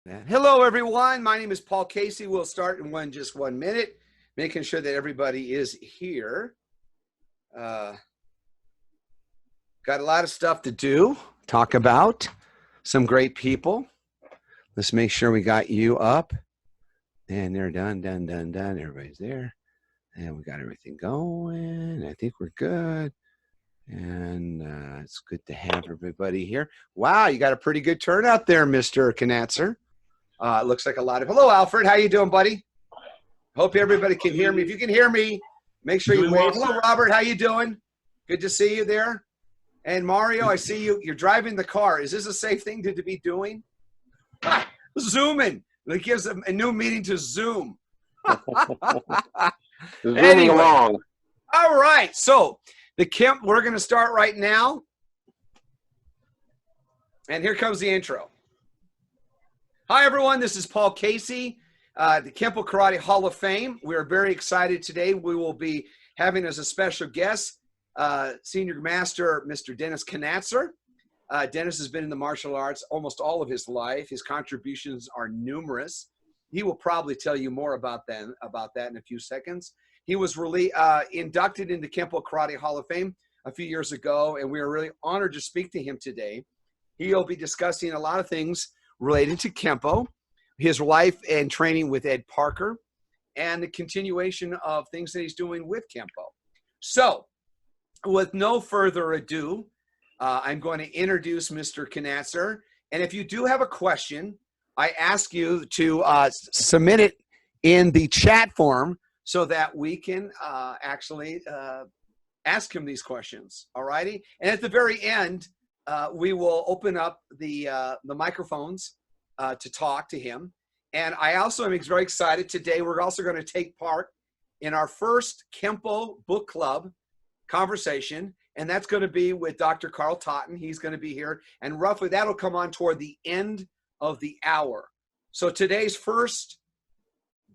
Hello, everyone. My name is Paul Casey. We'll start in just 1 minute, making sure that everybody is here. Got a lot of stuff to do, talk about, some great people. Let's make sure we got you up. And they're done. Everybody's there. And we got everything going. I think we're good. And it's good to have everybody here. Wow, you got a pretty good turnout there, Mr. Conatser. It looks like a lot of, hello, Alfred. How you doing, buddy? Hope everybody can hear me. If you can hear me, make sure you wave. Hello, Robert. How you doing? Good to see you there. And Mario, I see you. You're driving the car. Is this a safe thing to be doing? Zooming. It gives a new meaning to Zoom. Zooming along. All right. So the Kemp, we're going to start right now. And here comes the intro. Hi, everyone. This is Paul Casey, the Kenpo Karate Hall of Fame. We are very excited today. We will be having as a special guest, Senior Master Mr. Dennis Conatser. Dennis has been in the martial arts almost all of his life. His contributions are numerous. He will probably tell you more about that in a few seconds. He was really inducted into Kenpo Karate Hall of Fame a few years ago, and we are really honored to speak to him today. He'll be discussing a lot of things related to Kenpo, his life and training with Ed Parker, and the continuation of things that he's doing with Kenpo. So, with no further ado, I'm going to introduce Mr. Conatser. And if you do have a question, I ask you to submit it in the chat form so that we can actually ask him these questions. All righty? And at the very end, we will open up the microphones to talk to him. And I also am very excited today. We're also going to take part in our first Kenpo book club conversation. And that's going to be with Dr. Carl Totten. He's going to be here. And roughly that'll come on toward the end of the hour. So today's first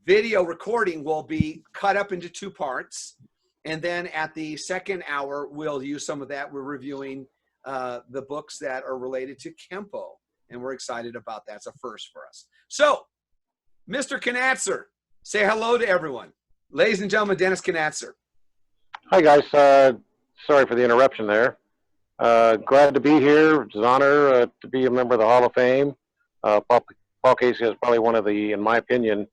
video recording will be cut up into 2 parts. And then at the second hour, we'll use some of that. We're reviewing the books that are related to Kenpo, and we're excited about that. It's a first for us. So, Mr. Conatser, say hello to everyone. Ladies and gentlemen, Dennis Conatser. Hi, guys. Sorry for the interruption there. Glad to be here. It's an honor to be a member of the Hall of Fame. Paul Casey is probably one of the, in my opinion,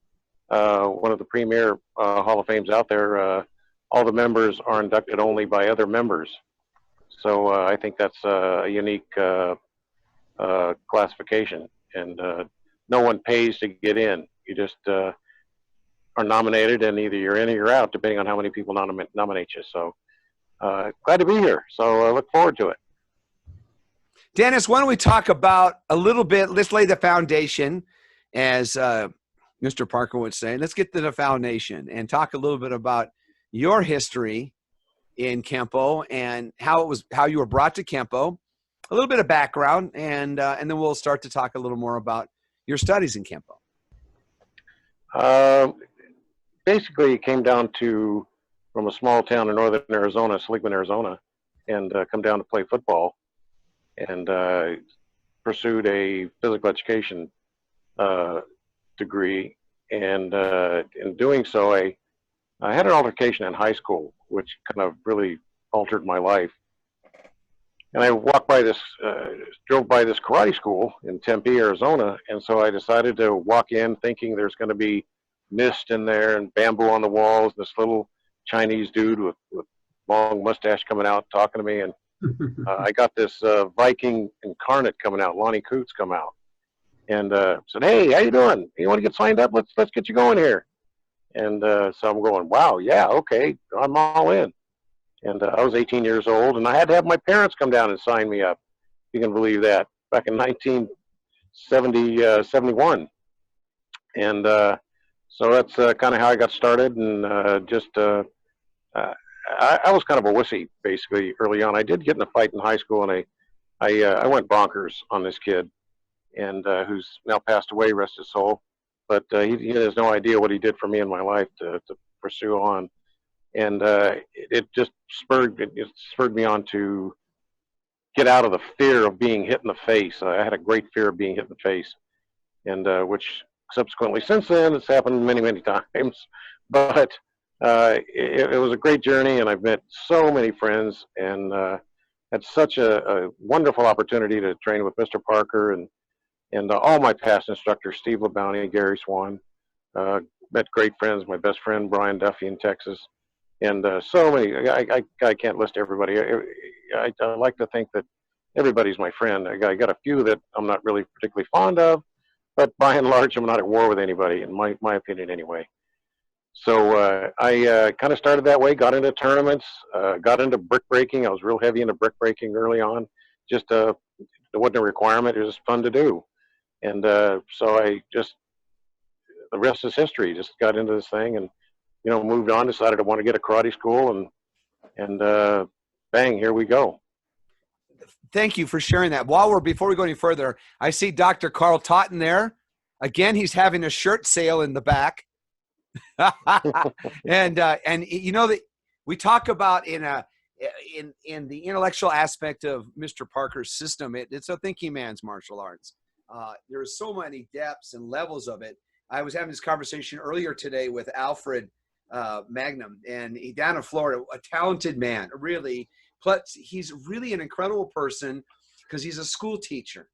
one of the premier Hall of Fames out there. All the members are inducted only by other members. So I think that's a unique classification, and no one pays to get in. You just are nominated, and either you're in or you're out, depending on how many people nominate you. So glad to be here. So I look forward to it. Dennis, why don't we talk about a little bit, let's lay the foundation, as Mr. Parker would say. Let's get to the foundation and talk a little bit about your history in Kenpo and how you were brought to Kenpo, a little bit of background, and then we'll start to talk a little more about your studies in Kenpo. Basically, it came down to from a small town in northern Arizona, Seligman, Arizona, and come down to play football, and pursued a physical education degree. And in doing so, I had an altercation in high school, which kind of really altered my life. And I drove by this karate school in Tempe, Arizona, and so I decided to walk in thinking there's going to be mist in there and bamboo on the walls, and this little Chinese dude with long mustache coming out talking to me, and I got this Viking incarnate coming out, Lonnie Coots come out, and said, "Hey, how you doing? You want to get signed up? Let's get you going here." And so I'm going, wow, yeah, okay, I'm all in. And I was 18 years old, and I had to have my parents come down and sign me up. You can believe that, back in 1971. And so that's kind of how I got started. And I was kind of a wussy, basically, early on. I did get in a fight in high school, and I went bonkers on this kid, and who's now passed away, rest his soul. But he has no idea what he did for me in my life to pursue on. And it just spurred me on to get out of the fear of being hit in the face. I had a great fear of being hit in the face. and which subsequently since then it's happened many, many times. But it was a great journey, and I've met so many friends, and had such a wonderful opportunity to train with Mr. Parker and all my past instructors, Steve LeBounty, Gary Swan. Met great friends, my best friend Brian Duffy in Texas, and so many. I can't list everybody. I like to think that everybody's my friend. I got a few that I'm not really particularly fond of, but by and large, I'm not at war with anybody, in my opinion anyway. So I kind of started that way, got into tournaments, got into brick breaking. I was real heavy into brick breaking early on. Just it wasn't a requirement. It was fun to do. And so the rest is history. Just got into this thing and, moved on, decided I want to get a karate school, and bang, here we go. Thank you for sharing that. Before we go any further, I see Dr. Carl Totten there. Again, he's having a shirt sale in the back. and that we talk about in the intellectual aspect of Mr. Parker's system, it's a thinking man's martial arts. There's so many depths and levels of it. I was having this conversation earlier today with Alfred Magnum, and he down in Florida, a talented man, really. Plus, he's really an incredible person because he's a school teacher,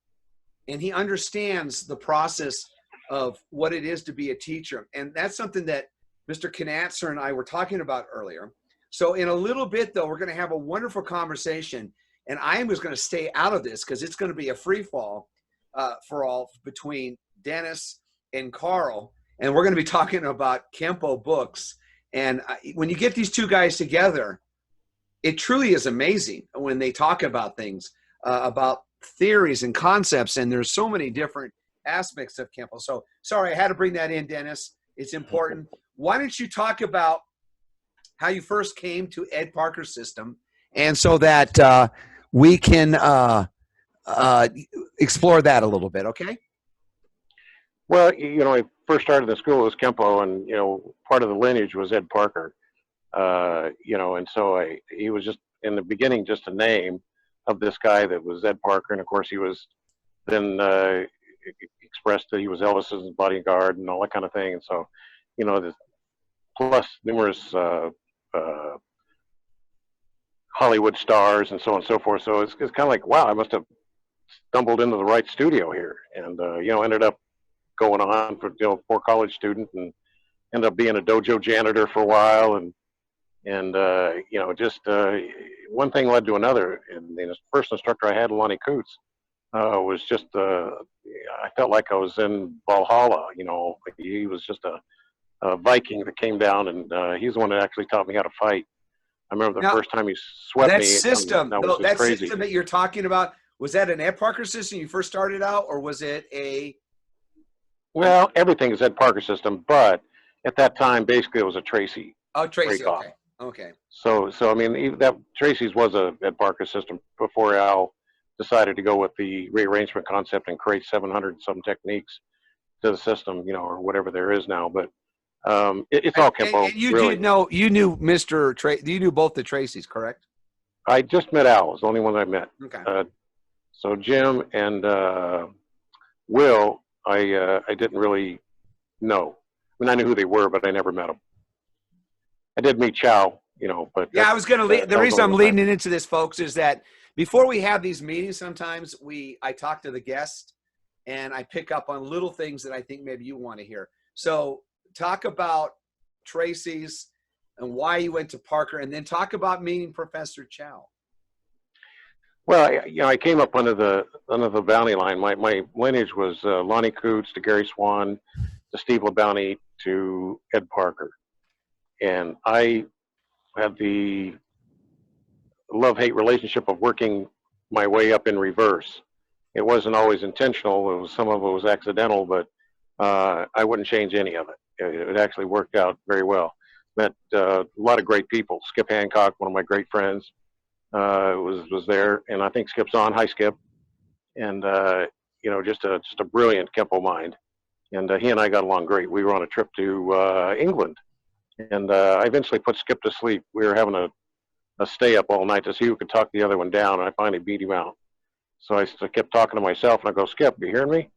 and he understands the process of what it is to be a teacher. And that's something that Mr. Conatser and I were talking about earlier. So in a little bit, though, we're going to have a wonderful conversation, and I am just going to stay out of this because it's going to be a free fall for all between Dennis and Carl, and we're going to be talking about Kenpo books. And when you get these two guys together, it truly is amazing when they talk about things, about theories and concepts, and there's so many different aspects of Kenpo. So sorry, I had to bring that in, Dennis. It's important. Why don't you talk about how you first came to Ed Parker's system, and so that we can explore that a little bit, okay? Well, I first started the school as Kenpo, and, part of the lineage was Ed Parker. And so he was just, in the beginning, just a name of this guy that was Ed Parker. And of course he was then expressed that he was Elvis's bodyguard and all that kind of thing. And so, plus numerous Hollywood stars and so on and so forth. So it's kind of like, wow, I must have stumbled into the right studio here. And, ended up going on for college student, and ended up being a dojo janitor for a while. And one thing led to another. And the first instructor I had, Lonnie Coots, was just, I felt like I was in Valhalla. He was just a Viking that came down, and he's the one that actually taught me how to fight. I remember the first time he swept me. That system that you're talking about, was that an Ed Parker system you first started out, or was it a? Well, everything is Ed Parker system, but at that time, basically, it was a Tracy. Oh, Tracy. Okay. So I mean, that Tracy's was a Ed Parker system before Al decided to go with the rearrangement concept and create 700 some techniques to the system, or whatever there is now. But it's all Kenpo. And you really. You knew you knew both the Tracys, correct? I just met Al. It was the only one I met. Okay. So Jim and Will, I didn't really know. I mean, I knew who they were, but I never met them. I did meet Chow, but yeah, I was going to. The reason I'm leading into this, folks, is that before we have these meetings, sometimes I talk to the guest, and I pick up on little things that I think maybe you want to hear. So talk about Tracy's and why you went to Parker, and then talk about meeting Professor Chow. Well, I came up under the bounty line. My lineage was Lonnie Coots to Gary Swan to Steve LeBounty to Ed Parker. And I had the love-hate relationship of working my way up in reverse. It wasn't always intentional. Some of it was accidental, but I wouldn't change any of it. It actually worked out very well. Met a lot of great people. Skip Hancock, one of my great friends, was there, and I think Skip's on. Hi, Skip. And just a brilliant Kenpo mind. And he and I got along great. We were on a trip to England. And I eventually put Skip to sleep. We were having a stay up all night to see who could talk the other one down, and I finally beat him out. So I kept talking to myself, and I go, Skip, you hearing me?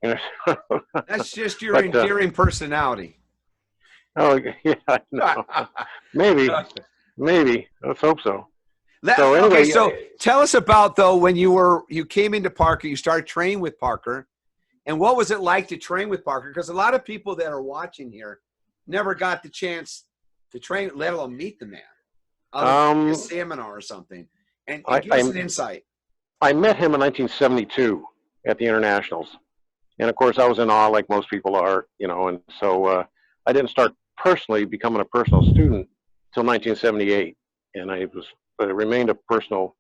You know? That's just your But endearing personality. oh yeah, I know. Maybe. Let's hope so. So Okay, anyway, so tell us about though when you came into Parker, you started training with Parker, and what was it like to train with Parker? Because a lot of people that are watching here never got the chance to train, let alone meet the man, other than a seminar or something. And give us an insight. I met him in 1972 at the Internationals, and of course I was in awe, like most people are, you know. And so I didn't start personally becoming a personal student until 1978, and but it remained a personal,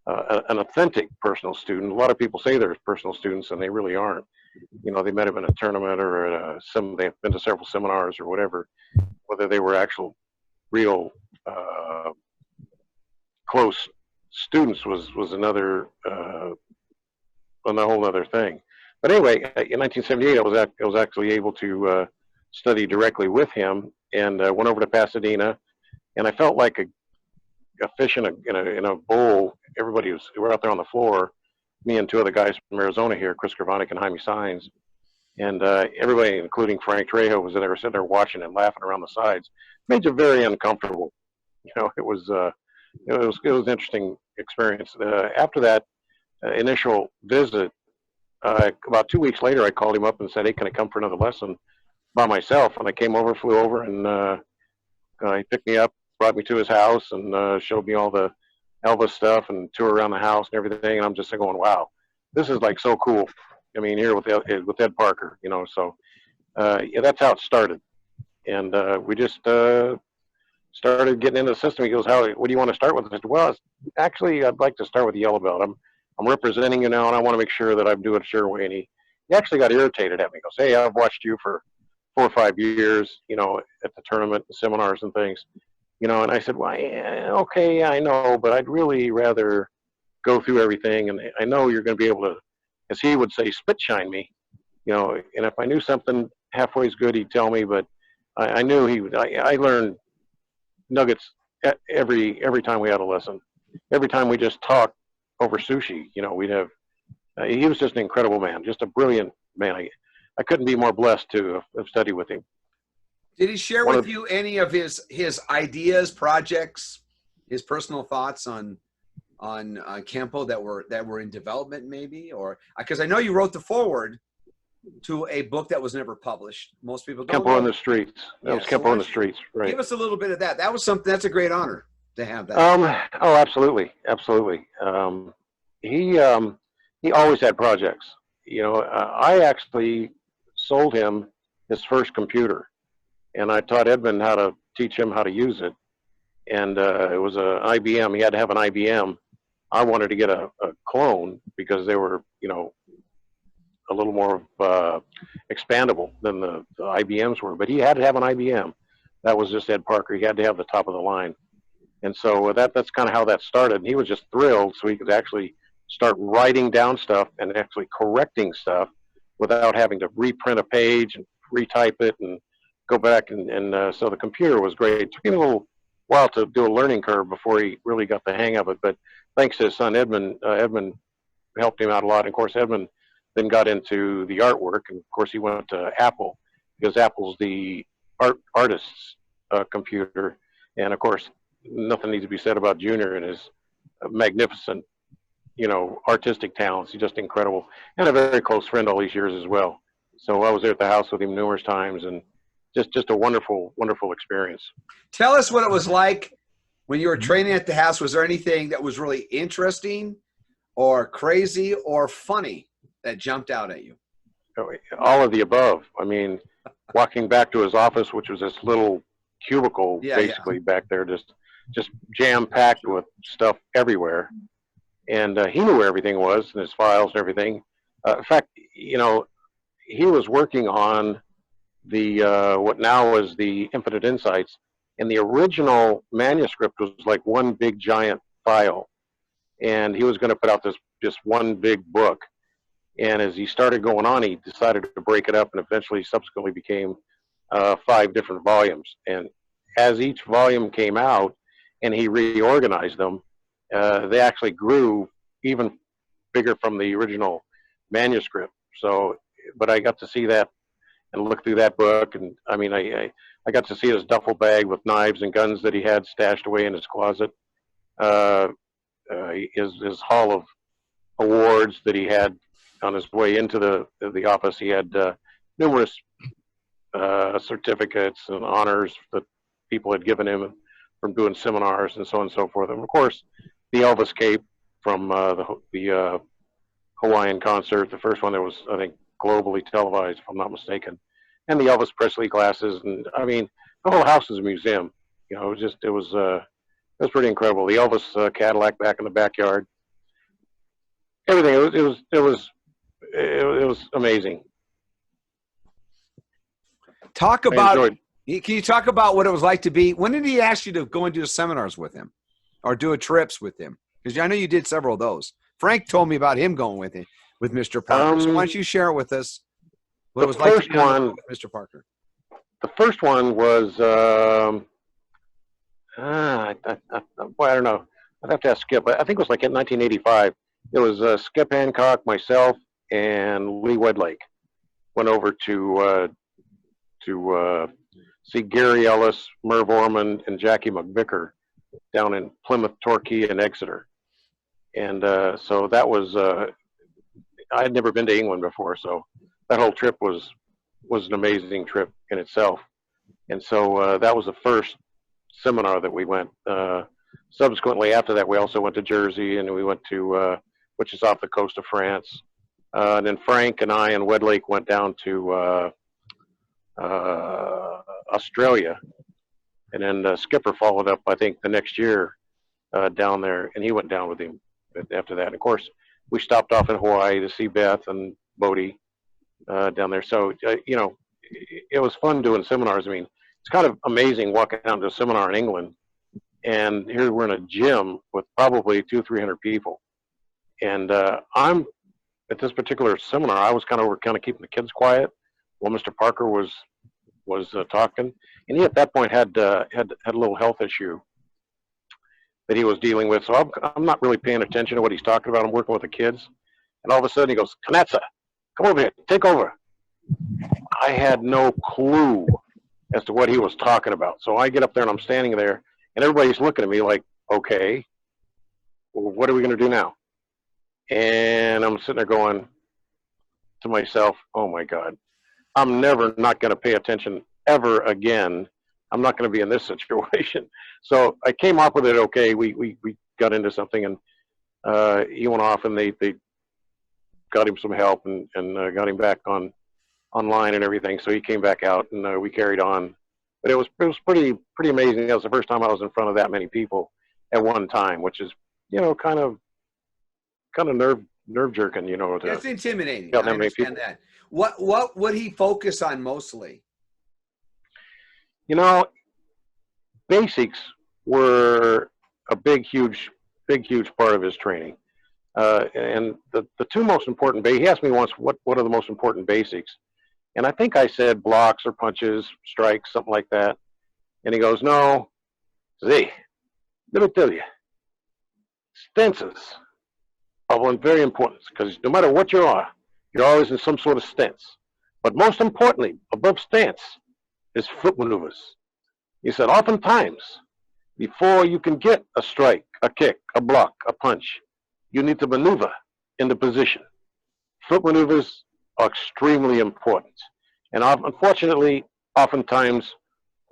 an authentic personal student. A lot of people say they're personal students, and they really aren't. You know, they met him in a tournament or at they've been to several seminars or whatever. Whether they were actual, real, close students was another, a whole other thing. But anyway, in 1978, I was actually able to study directly with him, and went over to Pasadena, and I felt like a fish in a bowl. We were out there on the floor, me and two other guys from Arizona here, Chris Gravonic and Jaime Saenz, and everybody, including Frank Trejo, was there, sitting there watching and laughing around the sides. Made you very uncomfortable. You know, it was an interesting experience. After that initial visit, about 2 weeks later, I called him up and said, "Hey, can I come for another lesson by myself?" And I came over, flew over, and he picked me up, brought me to his house, and showed me all the Elvis stuff and tour around the house and everything. And I'm just going, "Wow, this is like so cool." I mean, here with Ed Parker, you know. So yeah, that's how it started, and we just started getting into the system. He goes, what do you want to start with? I said, well, actually, I'd like to start with the yellow belt. I'm representing you now, and I want to make sure that I'm doing it your way. And he actually got irritated at me. He goes, hey, I've watched you for 4 or 5 years, you know, at the tournament, the seminars and things, you know. And I said, well, yeah, okay, I know, but I'd really rather go through everything. And I know you're going to be able to, as he would say, spit shine me, you know. And if I knew something halfway as good, he'd tell me. But I knew he would. I learned nuggets every time we had a lesson. Every time we just talked over sushi, you know, we'd have. He was just an incredible man, just a brilliant man. I couldn't be more blessed to have studied with him. Did he share with you any of his ideas, projects, his personal thoughts on Kenpo that were in development, maybe? Or because I know you wrote the foreword to a book that was never published. Most people don't. Kenpo in the Streets. That was Kenpo in the Streets, right? Give us a little bit of that. That was something. That's a great honor to have that. Oh, absolutely, absolutely. He always had projects. You know, I actually sold him his first computer, and I taught Edmund how to teach him how to use it. And it was an IBM. He had to have an IBM. I wanted to get a clone because they were, you know, a little more expandable than the IBMs were. But he had to have an IBM. That was just Ed Parker. He had to have the top of the line. And so that's kind of how that started. And he was just thrilled, so he could actually start writing down stuff and actually correcting stuff without having to reprint a page and retype it and go back. And so the computer was great. It took him a little while to do a learning curve before he really got the hang of it. But thanks to his son, Edmund helped him out a lot. And of course, Edmund then got into the artwork. And of course, he went to Apple because Apple's the artist's computer. And of course, nothing needs to be said about Junior and his magnificent, you know, artistic talents. He's just incredible, and a very close friend all these years as well. So I was there at the house with him numerous times, and just a wonderful, wonderful experience. Tell us what it was like when you were training at the house. Was there anything that was really interesting or crazy or funny that jumped out at you? All of the above. I mean, walking back to his office, which was this little cubicle, basically back there, just jam-packed with stuff everywhere. And he knew where everything was and his files and everything. In fact, you know, he was working on the what now is the Infinite Insights, and the original manuscript was like one big giant file, and he was going to put out this just one big book. And as he started going on, he decided to break it up, and eventually subsequently became 5 different volumes. And as each volume came out and he reorganized them, they actually grew even bigger from the original manuscript. So but I got to see that and look through that book. And I mean, I got to see his duffel bag with knives and guns that he had stashed away in his closet. His hall of awards that he had on his way into the office. He had numerous certificates and honors that people had given him from doing seminars and so on and so forth. And of course, the Elvis cape from the Hawaiian concert, the first one that was, I think, globally televised, if I'm not mistaken, and the Elvis Presley glasses. And I mean, the whole house is a museum. You know, it was pretty incredible. The Elvis Cadillac back in the backyard, everything. It was amazing. Talk about. Can you talk about what it was like to be? When did he ask you to go and do seminars with him, or do trips with him? Because I know you did several of those. Frank told me about him going with Mr. Parker. So why don't you share it with us? What it was like to be on with Mr. Parker. The first one was, I don't know. I'd have to ask Skip. I think it was like in 1985. It was Skip Hancock, myself, and Lee Wedlake went over to see Gary Ellis, Merv Orman, and Jackie McVicker down in Plymouth, Torquay, and Exeter. And so that was, I had never been to England before, so that whole trip was an amazing trip in itself. And so that was the first seminar that we went. Subsequently, after that, we also went to Jersey, and we went to, which is off the coast of France. And then Frank and I and Wedlake went down to Australia. And then Skipper followed up, I think, the next year down there, and he went down with him after that. Of course, we stopped off in Hawaii to see Beth and Bodie down there. So, you know, it was fun doing seminars. I mean, it's kind of amazing walking down to a seminar in England, and here we're in a gym with probably 200-300 people. And I'm at this particular seminar, I was kind of keeping the kids quiet while Mr. Parker was talking, and he at that point had a little health issue that he was dealing with. So I'm not really paying attention to what he's talking about. I'm working with the kids, and all of a sudden he goes, "Conatser, come over here, take over." I had no clue as to what he was talking about. So I get up there and I'm standing there, and everybody's looking at me like, "Okay, well, what are we going to do now?" And I'm sitting there going to myself, "Oh my God, I'm never not going to pay attention ever again. I'm not going to be in this situation." So I came up with it. Okay, we got into something, and he went off, and they got him some help and got him back online and everything. So he came back out, and we carried on. But it was pretty amazing. That was the first time I was in front of that many people at one time, which is, you know, kind of nerve jerking, you know. That's intimidating. I understand that. What would he focus on mostly? You know, basics were a big, huge part of his training. And the two most important, he asked me once, what are the most important basics? And I think I said blocks or punches, strikes, something like that. And he goes, "No, let me tell you, stances are one very important, because no matter what you are, you're always in some sort of stance. But most importantly, above stance is foot maneuvers." He said, oftentimes, before you can get a strike, a kick, a block, a punch, you need to maneuver in the position. Foot maneuvers are extremely important, and unfortunately, oftentimes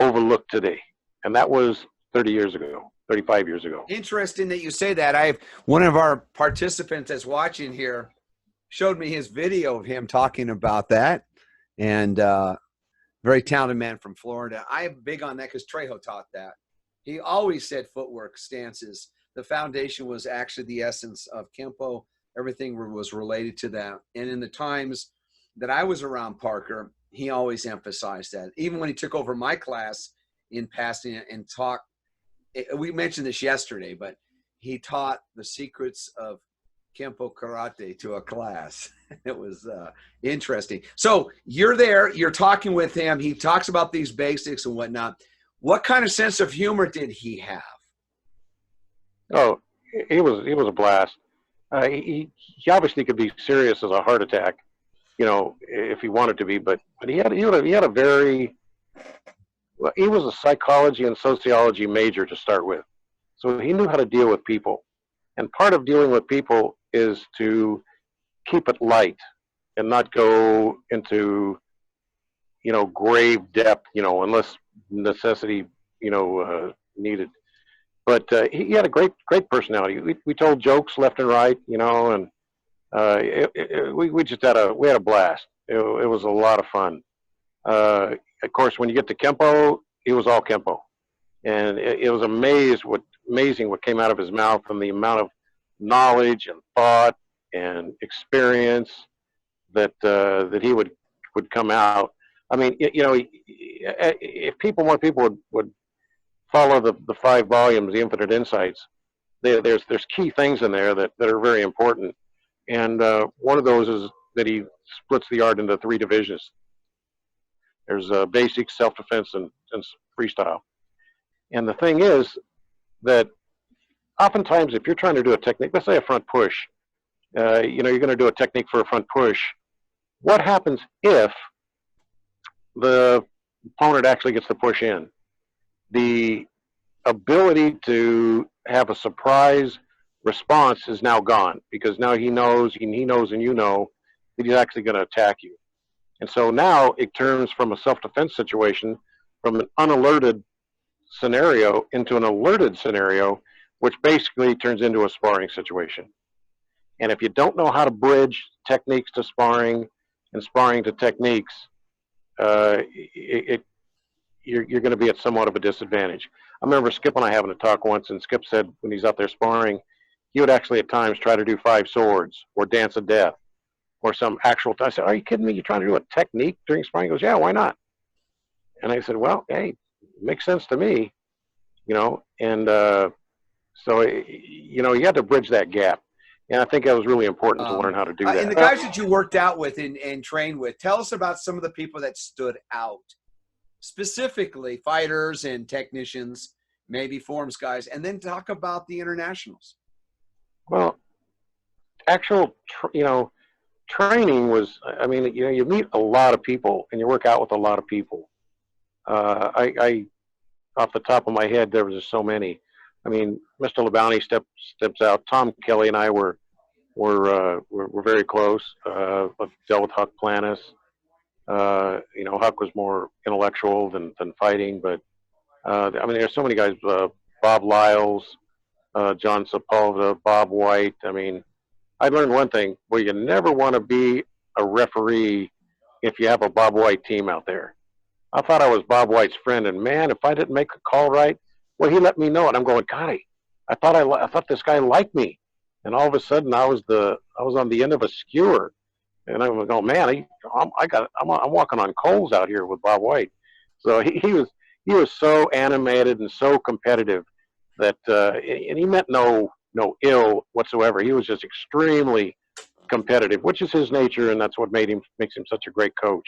overlooked today. And that was 30 years ago. 35 years ago. Interesting that you say that. One of our participants that's watching here showed me his video of him talking about that, and very talented man from Florida. I'm big on that because Trejo taught that. He always said footwork, stances. The foundation was actually the essence of Kenpo. Everything was related to that. And in the times that I was around Parker, he always emphasized that. Even when he took over my class in passing and talked, we mentioned this yesterday, but he taught the secrets of Kenpo karate to a class. It was interesting. So you're there, you're talking with him. He talks about these basics and whatnot. What kind of sense of humor did he have? Oh, he was a blast. He obviously could be serious as a heart attack, if he wanted to be, but he had a very, well, he was a psychology and sociology major to start with. So he knew how to deal with people. And part of dealing with people is to keep it light and not go into, grave depth, unless necessity, needed. But he had a great personality. We told jokes left and right, and we just had a blast. It was a lot of fun. Of course, when you get to Kenpo, he was all Kenpo, and it was amazing what came out of his mouth and the amount of knowledge and thought and experience that he would come out. I mean, if more people would follow the 5 volumes, the Infinite Insights, there's key things in there that are very important. And one of those is that he splits the art into 3 divisions. There's basic, self-defense, and freestyle. And the thing is that oftentimes if you're trying to do a technique, let's say a front push, you're going to do a technique for a front push. What happens if the opponent actually gets the push in? The ability to have a surprise response is now gone, because now he knows and that he's actually going to attack you. And so now it turns from a self-defense situation, from an unalerted scenario into an alerted scenario, which basically turns into a sparring situation. And if you don't know how to bridge techniques to sparring and sparring to techniques, you're going to be at somewhat of a disadvantage. I remember Skip and I having a talk once, and Skip said when he's out there sparring, he would actually at times try to do 5 swords or dance of death or some actual. I said, "Are you kidding me? You're trying to do a technique during sparring?" He goes, "Yeah, why not?" And I said, "Well, hey, it makes sense to me, And so you had to bridge that gap, and I think that was really important to learn how to do that. And the guys that you worked out with and trained with, tell us about some of the people that stood out, specifically fighters and technicians, maybe forms guys, and then talk about the internationals. Well, actual, training was, you meet a lot of people and you work out with a lot of people. I off the top of my head, there was just so many. I mean, Mr. Labounty steps out. Tom Kelly and I were very close. I've dealt with Huck Planis. Huck was more intellectual than fighting, but there's so many guys. Bob Lyles, John Sepulveda, Bob White. I mean, I learned one thing: well, you never want to be a referee if you have a Bob White team out there. I thought I was Bob White's friend, and man, if I didn't make a call right, well, he let me know, and I'm going, God, I thought this guy liked me, and all of a sudden I was on the end of a skewer, and I'm going, man, I'm walking on coals out here with Bob White. So he was so animated and so competitive that, and he meant no ill whatsoever. He was just extremely competitive, which is his nature, and that's what makes him such a great coach,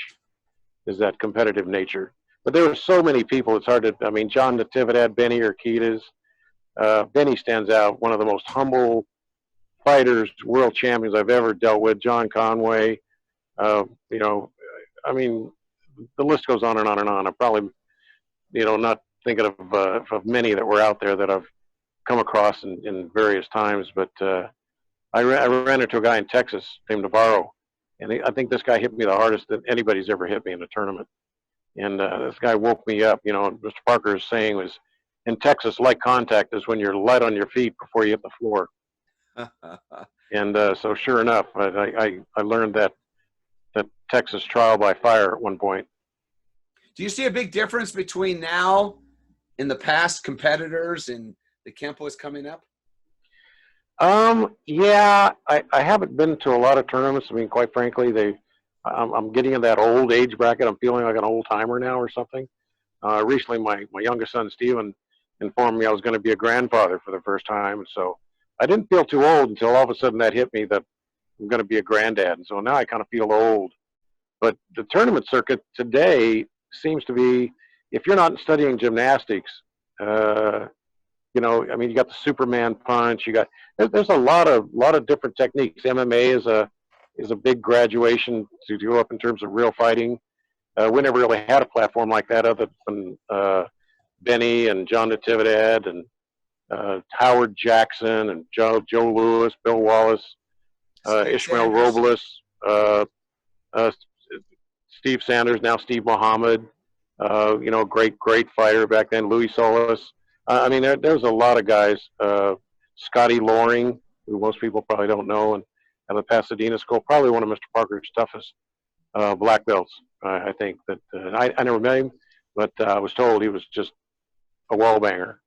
is that competitive nature. But there were so many people, it's hard to, John Natividad, Benny Urquidez. Benny stands out, one of the most humble fighters, world champions I've ever dealt with. John Conway, the list goes on and on and on. I'm probably, not thinking of many that were out there that I've come across in various times. But I ran into a guy in Texas named Navarro, and I think this guy hit me the hardest that anybody's ever hit me in a tournament. And this guy woke me up. Mr. Parker's saying was, in Texas, light contact is when you're light on your feet before you hit the floor. And so sure enough, I learned that Texas trial by fire at one point. Do you see a big difference between now and the past competitors and the Kenpo's coming up? Yeah, I haven't been to a lot of tournaments. Quite frankly, I'm getting in that old age bracket. I'm feeling like an old timer now or something. Recently, my youngest son, Steven, informed me I was going to be a grandfather for the first time. And so I didn't feel too old until all of a sudden that hit me that I'm going to be a granddad. And so now I kind of feel old. But the tournament circuit today seems to be, if you're not studying gymnastics, you got the Superman punch. There's a lot of different techniques. MMA is a is a big graduation to go up in terms of real fighting. We never really had a platform like that other than Benny and John Natividad and Howard Jackson and Joe Lewis, Bill Wallace, Ishmael Robles, Steve Sanders, now Steve Muhammad, great fighter back then, Louis Solis. I mean, there's a lot of guys. Scotty Loring, who most people probably don't know, and at the Pasadena school, probably one of Mr. Parker's toughest black belts. I think that I never met him, but I was told he was just a wall banger.